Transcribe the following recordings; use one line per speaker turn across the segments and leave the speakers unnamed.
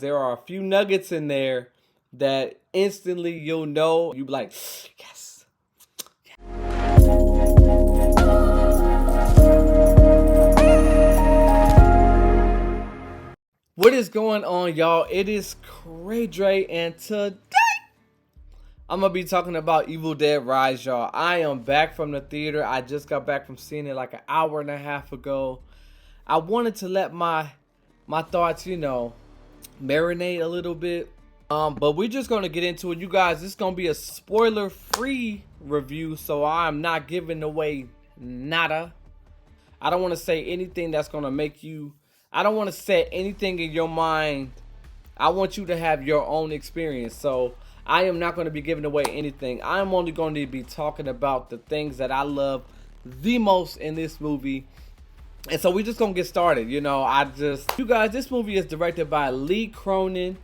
There are a few nuggets in there that instantly you'll know. You'll be like, yes. What is going on, y'all? It is CrayDre, and today I'm gonna be talking about Evil Dead Rise, y'all. I am back from the theater. I just got back from seeing it like an hour and a half ago. I wanted to let my thoughts, marinate a little bit. But we're just gonna get into it, you guys. This is gonna be a spoiler-free review, so I'm not giving away nada. I don't want to say anything that's gonna make you. I don't want to set anything in your mind. I want you to have your own experience. So I am not going to be giving away anything. I am only going to be talking about the things that I love the most in this movie. And so we're just going to get started. You guys, this movie is directed by Lee Cronin.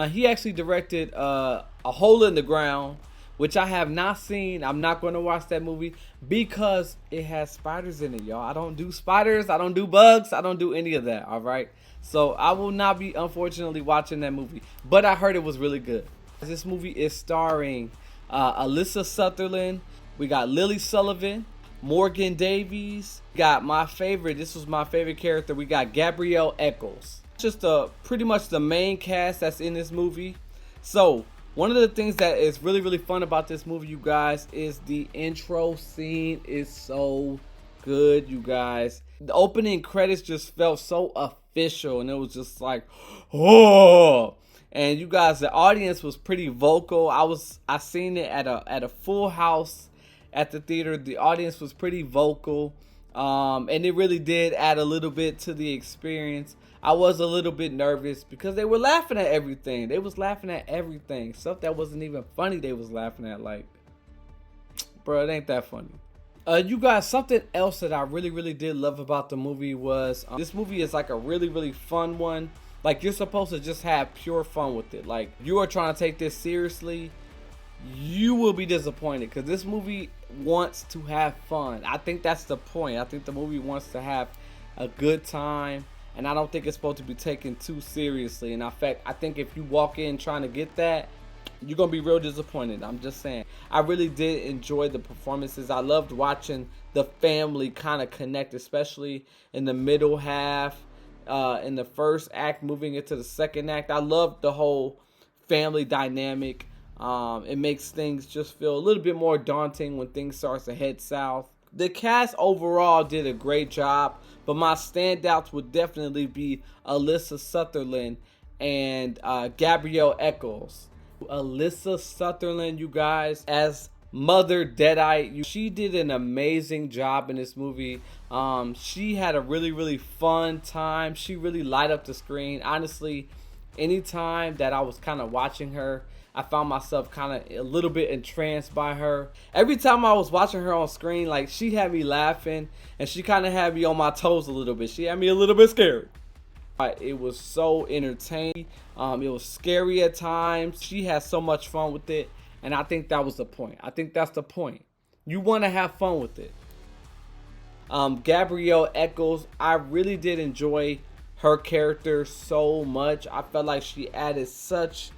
He actually directed A Hole in the Ground, which I have not seen. I'm not going to watch that movie because it has spiders in it, y'all. I don't do spiders. I don't do bugs. I don't do any of that, all right? So I will not be, unfortunately, watching that movie. But I heard it was really good. This movie is starring Alyssa Sutherland. We got Lily Sullivan, Morgan Davies. We got this was my favorite character. We got Gabrielle Echols. Just pretty much the main cast that's in this movie. So one of the things that is really, really fun about this movie, you guys, is the intro scene is so good, you guys. The opening credits just felt so official, and it was just like, oh. And you guys, the audience was pretty vocal. I seen it at a full house at the theater. The audience was pretty vocal, and it really did add a little bit to the experience. I was a little bit nervous because they were laughing at everything. They was laughing at everything. Stuff that wasn't even funny, they was laughing at. Like, bro, it ain't that funny. You guys, something else that I really, really did love about the movie was this movie is like a really, really fun one. Like, you're supposed to just have pure fun with it. Like, you are trying to take this seriously, you will be disappointed because this movie wants to have fun. I think that's the point. I think the movie wants to have a good time. And I don't think it's supposed to be taken too seriously. And in fact, I think if you walk in trying to get that, you're going to be real disappointed. I'm just saying. I really did enjoy the performances. I loved watching the family kind of connect, especially in the middle half, in the first act, moving into the second act. I loved the whole family dynamic. It makes things just feel a little bit more daunting when things start to head south. The cast overall did a great job, but my standouts would definitely be Alyssa Sutherland and Gabrielle Echols. Alyssa Sutherland, you guys, as Mother Deadite, she did an amazing job in this movie. She had a really, really fun time. She really light up the screen. Honestly, anytime that I was kind of watching her, I found myself kind of a little bit entranced by her. Every time I was watching her on screen, like, she had me laughing, and she kind of had me on my toes a little bit. She had me a little bit scared. It was so entertaining. It was scary at times. She had so much fun with it, and I think that was the point. I think that's the point. You want to have fun with it. Gabrielle Echols, I really did enjoy her character so much. I felt like she added such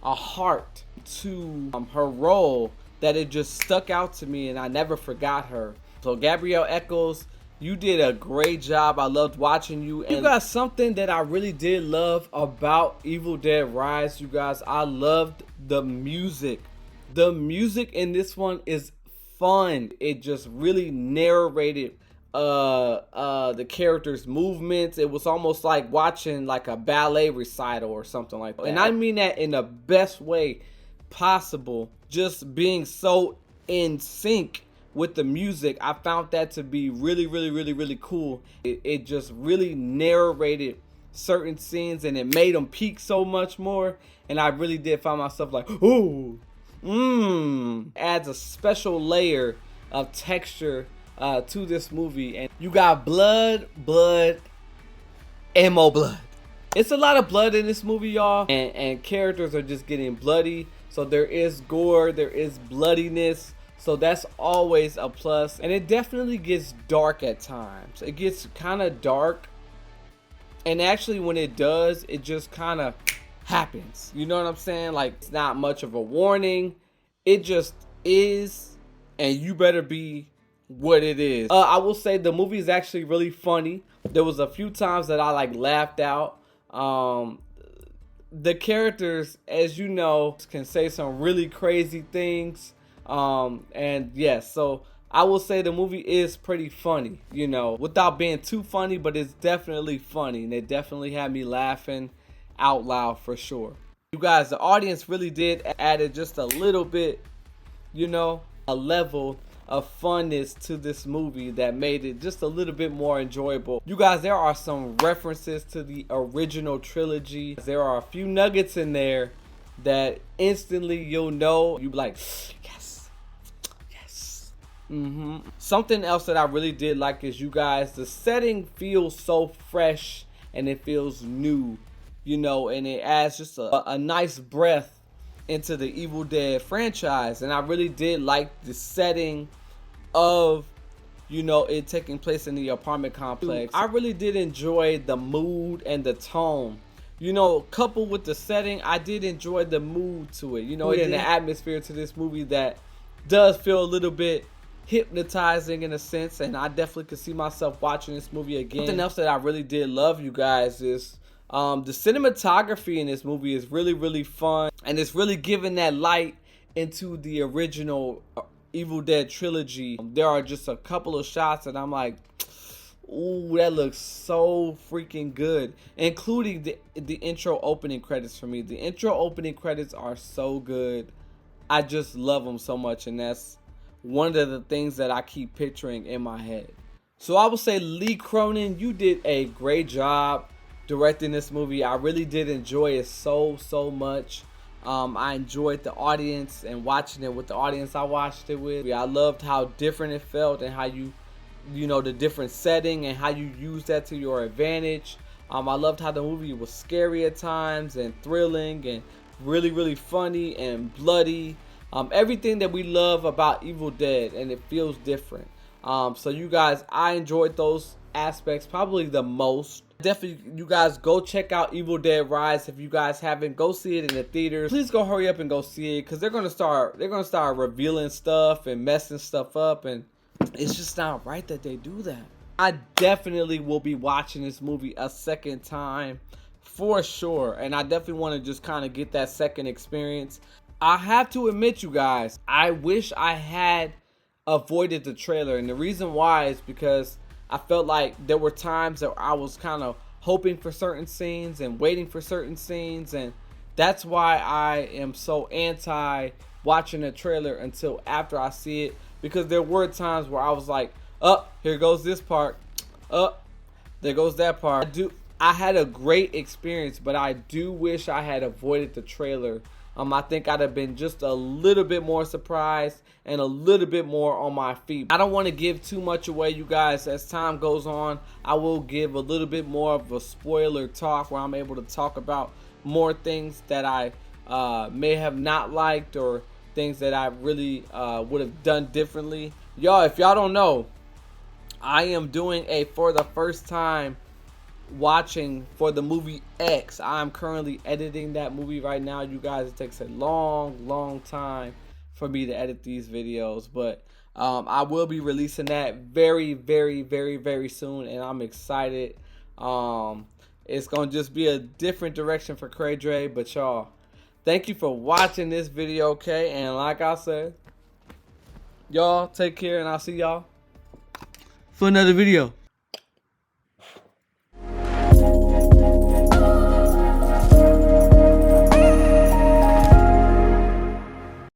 a heart to her role that it just stuck out to me, and I never forgot her. So Gabrielle Echols, you did a great job. I loved watching you. And you got something that I really did love about Evil Dead Rise, you guys. I loved the music. The music in this one is fun. It just really narrated the characters' movements. It was almost like watching like a ballet recital or something like that. And I mean that in the best way possible. Just being so in sync with the music, I found that to be really, really, really, really cool. It just really narrated certain scenes, and it made them peak so much more. And I really did find myself like, ooh, adds a special layer of texture to this movie. And you got blood, and more blood. It's a lot of blood in this movie, y'all, and characters are just getting bloody. So there is gore, there is bloodiness. So that's always a plus. And it definitely gets dark at times. It gets kind of dark. And actually when it does, it just kind of happens. You know what I'm saying? Like, it's not much of a warning. It just is, and you better be what it is. I will say the movie is actually really funny. There was a few times that I like laughed out. The characters, as you know, can say some really crazy things. And yes, so I will say the movie is pretty funny, you know, without being too funny, but it's definitely funny, and it definitely had me laughing out loud for sure. You guys, the audience really did added just a little bit, you know, a level of funness to this movie that made it just a little bit more enjoyable. You guys, there are some references to the original trilogy. There are a few nuggets in there that instantly you'll know. You'll be like, yes, yes. Something else that I really did like is, you guys, the setting feels so fresh and it feels new, you know, and it adds just a nice breath into the Evil Dead franchise. And I really did like the setting of, you know, it taking place in the apartment complex. I really did enjoy the mood and the tone, you know, coupled with the setting. I did enjoy the mood to it, you know, and the atmosphere to this movie that does feel a little bit hypnotizing in a sense, and I definitely could see myself watching this movie again. Something else that I really did love, you guys, is the cinematography in this movie is really, really fun, and it's really giving that light into the original Evil Dead trilogy. There are just a couple of shots that I'm like, ooh, that looks so freaking good, including the intro opening credits for me. The intro opening credits are so good. I just love them so much, and that's one of the things that I keep picturing in my head. So I would say, Lee Cronin, you did a great job directing this movie. I really did enjoy it so much. I enjoyed the audience and watching it with the audience I watched it with. I loved how different it felt and how you know, the different setting and how you use that to your advantage. I loved how the movie was scary at times and thrilling and really, really funny and bloody. Everything that we love about Evil Dead, and it feels different. So you guys, I enjoyed those aspects probably the most. Definitely, you guys, go check out Evil Dead Rise. If you guys haven't, go see it in the theaters. Please go hurry up and go see it, because they're gonna start revealing stuff and messing stuff up, and it's just not right that they do that. I definitely will be watching this movie a second time for sure, and I definitely want to just kind of get that second experience. I have to admit, you guys, I wish I had avoided the trailer, and the reason why is because I felt like there were times that I was kind of hoping for certain scenes and waiting for certain scenes, and that's why I am so anti watching a trailer until after I see it, because there were times where I was like, oh, here goes this part, oh, there goes that part. I had a great experience, but I do wish I had avoided the trailer. I think I'd have been just a little bit more surprised and a little bit more on my feet. I don't want to give too much away, you guys. As time goes on, I will give a little bit more of a spoiler talk where I'm able to talk about more things that I may have not liked, or things that I really would have done differently. Y'all, if y'all don't know, I am doing a for the first time watching for the movie X. I'm currently editing that movie right now, you guys. It takes a long time for me to edit these videos, but I will be releasing that very soon, and I'm excited. It's gonna just be a different direction for CrayDre, but y'all, thank you for watching this video, okay? And like I said, y'all take care, and I'll see y'all for another video.